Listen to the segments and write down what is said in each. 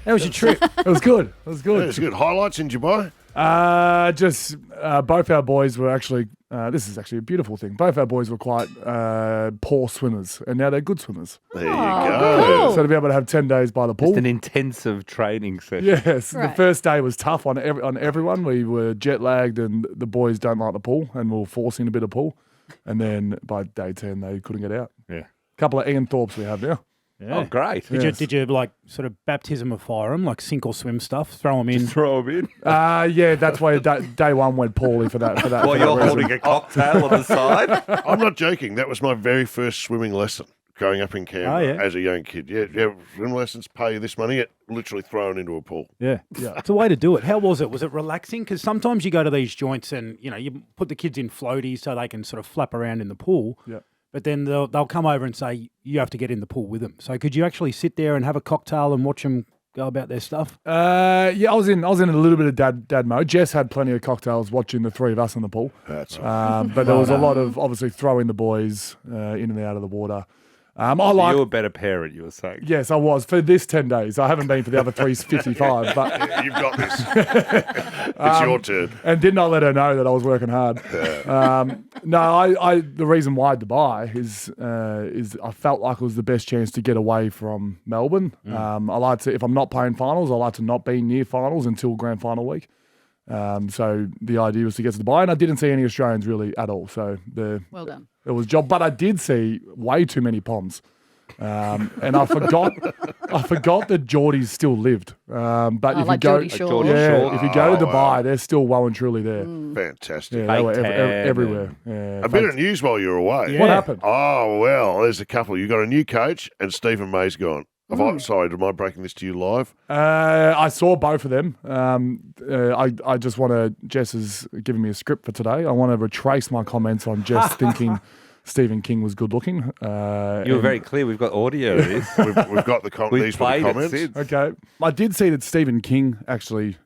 How was your trip? It was good. It was good. It was good. Highlights in Dubai? Both our boys were actually, this is actually a beautiful thing. Both our boys were quite poor swimmers, and now they're good swimmers. There you go. So to be able to have 10 days by the pool. Just an intensive training session. Yes, Right. the first day was tough on everyone. We were jet lagged, and the boys don't like the pool, and we were forcing a bit of pool. And then by day 10, they couldn't get out. Yeah. A couple of Ian Thorpes we have now. Yeah. Oh, great. Did you like sort of baptism of fire them, like sink or swim stuff, throw them in? Throw them in. Yeah, that's why day one went poorly for that. While you're holding a cocktail on the side. I'm not joking. That was my very first swimming lesson growing up in Canberra as a young kid. Yeah, swim lessons, pay you this money, get literally thrown into a pool. Yeah. It's a way to do it. How was it? Was it relaxing? Because sometimes you go to these joints and, you put the kids in floaties so they can sort of flap around in the pool. Yeah. But then they'll come over and say, you have to get in the pool with them. So could you actually sit there and have a cocktail and watch them go about their stuff? I was in a little bit of dad mode. Jess had plenty of cocktails watching the three of us in the pool. That's right. But there was a lot of obviously throwing the boys in and out of the water. You were a better parent, you were saying. Yes, I was for this 10 days. I haven't been for the other 355, but You've got this. It's your turn. and did not let her know that I was working hard. The reason why Dubai is I felt like it was the best chance to get away from Melbourne. I like to, if I'm not playing finals, I like to not be near finals until grand final week. So the idea was to get to Dubai, and I didn't see any Australians really at all. So Well done. it was job, but I did see way too many Poms. And I forgot that Geordies still lived. But if like you go, Geordie Shore. if you go to Dubai, they're still well and truly there. Fantastic. Yeah, they were Fake tan everywhere. Yeah, A bit of news while you're away. What happened? Oh, well, there's a couple. You got a new coach and Stephen May's gone. Sorry, am I breaking this to you live? I saw both of them. I just want to. Jess is giving me a script for today. I want to retrace my comments on Jess thinking Stephen King was good looking. You were very clear. We've got audio of this. We've got the We've these were the played it comments. since. Okay. I did see that Stephen King actually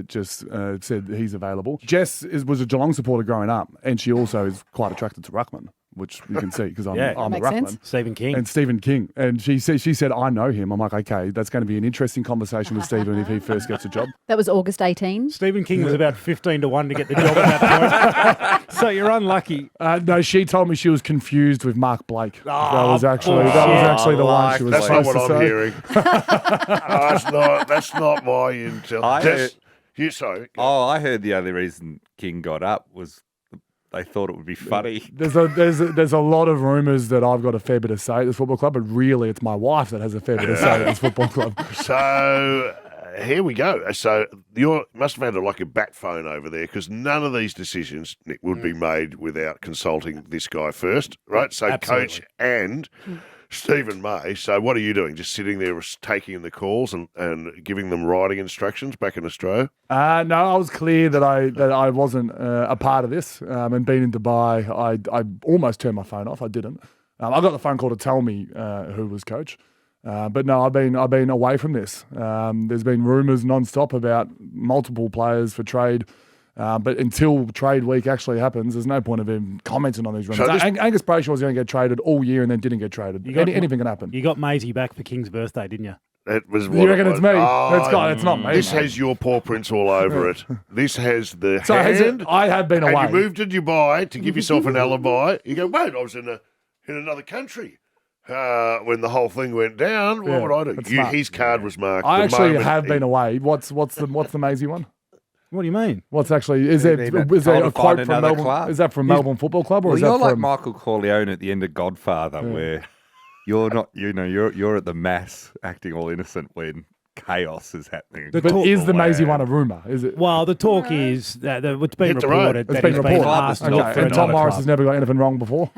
just said he's available. Jess was a Geelong supporter growing up, and she also is quite attracted to ruckman, which you can see because I'm a Makes ruckman. sense. Stephen King. And Stephen King. And she said, I know him. I'm like, okay, that's going to be an interesting conversation with Stephen if he first gets a job. That was August 18. Stephen King was about 15-1 to get the job at that point. So you're unlucky. No, she told me she was confused with Mark Blake. That was actually the one she was That's not supposed what to I'm say. hearing. That's not my intel. Sorry. I heard the only reason King got up was they thought it would be funny. There's a lot of rumours that I've got a fair bit of say at this football club, but really it's my wife that has a fair bit of say at this football club. So here we go. So you must have had like a bat phone over there because none of these decisions, Nick, would be made without consulting this guy first, right? So Absolutely. coach and Stephen May. So what are you doing? Just sitting there taking the calls and giving them riding instructions back in Australia? No, I was clear that I wasn't a part of this. And being in Dubai, I almost turned my phone off. I didn't. I got the phone call to tell me who was coach. But no, I've been away from this. There's been rumours non-stop about multiple players for trade. But until trade week actually happens, there's no point of him commenting on these rumours. Angus Brayshaw was going to get traded all year and then didn't get traded. Anything can happen. You got Maisie back for King's birthday, didn't you? It was You reckon it's me? It's not me. This has your paw prints all over it. This has the So hand. I have been and away. you moved to Dubai to give yourself an alibi. You go, wait, I was in another country. When the whole thing went down, what would I do? that's smart. His card was marked. I the actually moment have he- been away. What's the Maisie one? What do you mean? What's actually is there Need a is there call a to find quote from another Melbourne? club. Is that from Melbourne Football Club or Well, is you're that like from? Michael Corleone at the end of Godfather, where you're not, you're at the mass acting all innocent when chaos is happening. But is the Maisie one a rumor? Is it? Well, the talk is that it's been Hit the road. reported It's that been he's reported. asked to look Okay. for And Tom another Morris club. has never got anything wrong before.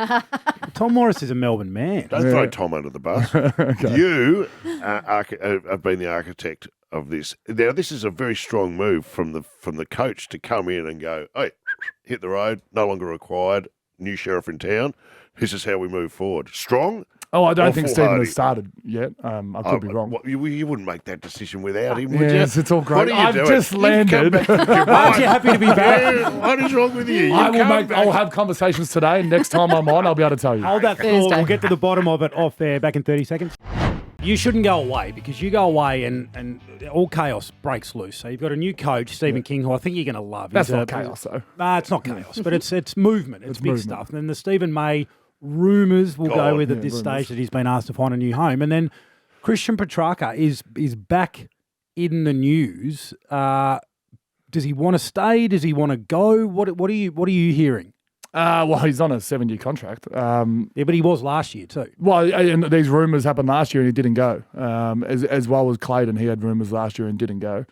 Tom Morris is a Melbourne man. Don't throw Tom under the bus. You have been the architect of this. Now, this is a very strong move from the coach to come in and go, hey, hit the road, no longer required, new sheriff in town. This is how we move forward. Strong? Oh, I don't Or think Stephen foolhardy? has started yet. I could be wrong. You wouldn't make that decision without him, would Yes, you? it's all great. What are you I've doing? just You've come landed. back to Dubai. Aren't you happy to be back? Yeah, what is wrong with you? I'll have conversations today, and next time I'm on, I'll be able to tell you. Hold that thought. Thursday. We'll get to the bottom of it off there back in 30 seconds. You shouldn't go away because you go away and all chaos breaks loose. So you've got a new coach, Stephen King, who I think you're going to love. That's not chaos, though. Nah, it's not chaos, but it's movement. It's big movement. stuff. And then the Stephen May rumours will go with at this stage that he's been asked to find a new home. And then Christian Petracca is back in the news. Does he want to stay? Does he want to go? What are you hearing? Well, he's on a 7-year contract. Yeah, but he was last year too. Well, and these rumours happened last year and he didn't go. As well as Clayton, he had rumours last year and didn't go.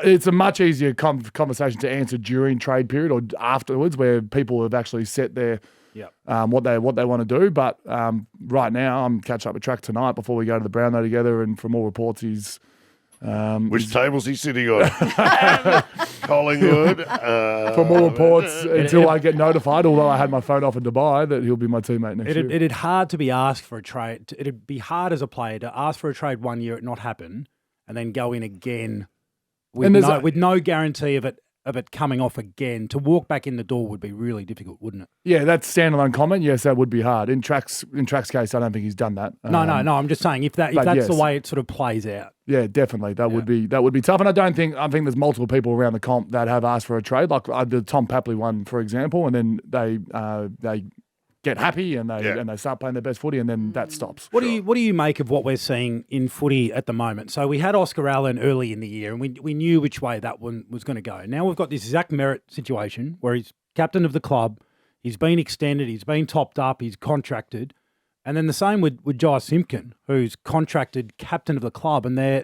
It's a much easier conversation to answer during trade period or afterwards, where people have actually set their what they want to do. But right now, I'm catching up with Track tonight before we go to the Brownlow together, and from all reports, he's which table's he sitting on? Collingwood. from all reports, until I get notified, although I had my phone off in Dubai, that he'll be my teammate next year. It'd hard to be asked for a trade. It'd be hard as a player to ask for a trade 1 year, it not happen, and then go in again with no guarantee of it coming off again. To walk back in the door would be really difficult, wouldn't it? Yeah, that's standalone comment. Yes, that would be hard. In Track's case, I don't think he's done that. No. I'm just saying if that's yes. the way it sort of plays out. Yeah, definitely. That would be tough. And I think there's multiple people around the comp that have asked for a trade, like the Tom Papley one, for example, and then they get happy and they start playing their best footy, and then that stops. What do you make of what we're seeing in footy at the moment? So we had Oscar Allen early in the year, and we knew which way that one was going to go. Now we've got this Zach Merritt situation where he's captain of the club, he's been extended, he's been topped up, he's contracted, and then the same with Jai Simpkin, who's contracted captain of the club, and they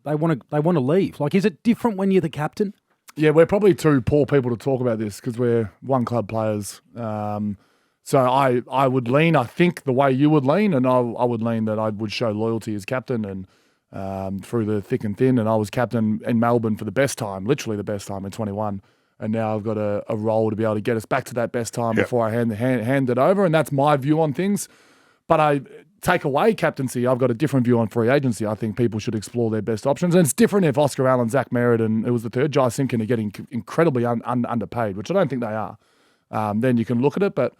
want to leave. Like, is it different when you're the captain? Yeah, we're probably two poor people to talk about this because we're one club players. So I would lean, I think, the way you would lean, and I would lean that I would show loyalty as captain and through the thick and thin. And I was captain in Melbourne for the best time, literally the best time in 21. And now I've got a role to be able to get us back to that best time before I hand it over. And that's my view on things. But I take away captaincy, I've got a different view on free agency. I think people should explore their best options. And it's different if Oscar Allen, Zach Merritt, and it was the third, Jai Simpkin, are getting incredibly underpaid, which I don't think they are. Then you can look at it, but...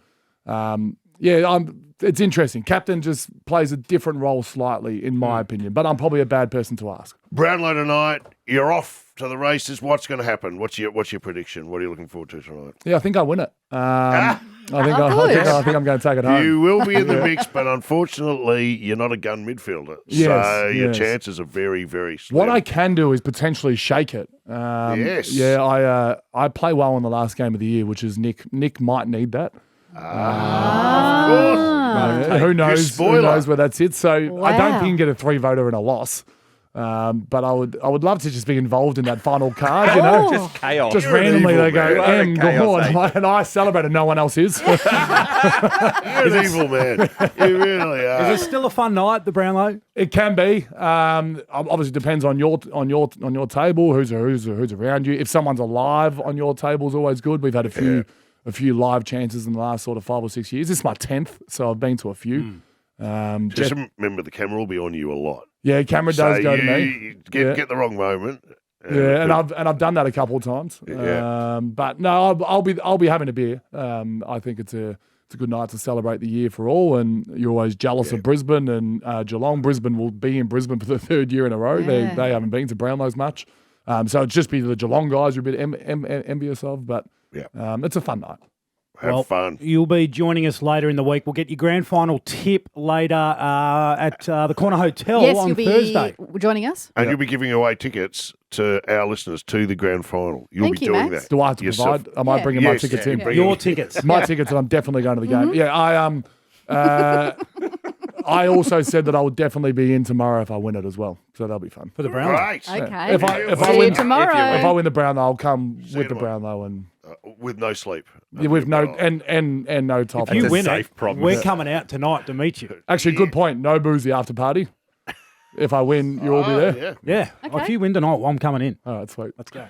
it's interesting. Captain just plays a different role slightly, in my opinion, but I'm probably a bad person to ask. Brownlow tonight, you're off to the races. What's going to happen? What's your prediction? What are you looking forward to tonight? Yeah, I think I win it. I think I'm going to take it home. You will be in the mix, but unfortunately, you're not a gun midfielder. So your chances are very, very slim. What I can do is potentially shake it. Yes. Yeah, I play well in the last game of the year, which is Nick. Nick might need that. Of course. Who knows? Who knows where that sits? So Wow. I don't think you can get a 3-voter and a loss. But I would love to just be involved in that final card, you know. Just chaos. Just You're an randomly evil they go, man. M, Chaos, Gawn, and I celebrate and no one else is. You're an evil man. You really are. Is it still a fun night, the Brownlow? It can be. Obviously, depends on your table, who's around you. If someone's alive on your table is always good. We've had a few live chances in the last sort of 5 or 6 years. This is my 10th, so I've been to a few. Just remember, the camera will be on you a lot. Yeah, camera does go to me. You get the wrong moment. Yeah, and I've done that a couple of times. Yeah. But no, I'll be having a beer. I think it's a good night to celebrate the year for all. And you're always jealous of Brisbane and Geelong. Brisbane will be in Brisbane for the 3rd year in a row. Yeah. They haven't been to Brownlows much. So it'd just be the Geelong guys you're a bit envious of. But it's a fun night. Have fun. You'll be joining us later in the week. We'll get your grand final tip later at the Corner Hotel Yes, on you'll be Thursday. joining us. And you'll be giving away tickets to our listeners to the grand final. You'll Thank be you, doing Max. that. Do I have to yourself. provide? Am I bringing my tickets in? bring Your them. tickets. My tickets, and I'm definitely going to the game. Yeah, I also said that I would definitely be in tomorrow if I win it as well. So that'll be fun. For the Brownlow. Great. Okay. If I See win you tomorrow. If I win the Brownlow, I'll come with the tomorrow. Brownlow and With no sleep. with no and no top. If you That's a win safe it, promise. we're coming out tonight to meet you. Actually, good point. No boozy after party. If I win, you'll all be there. Yeah. Yeah. Okay. If you win tonight, I'm coming in. All right, sweet. Let's go.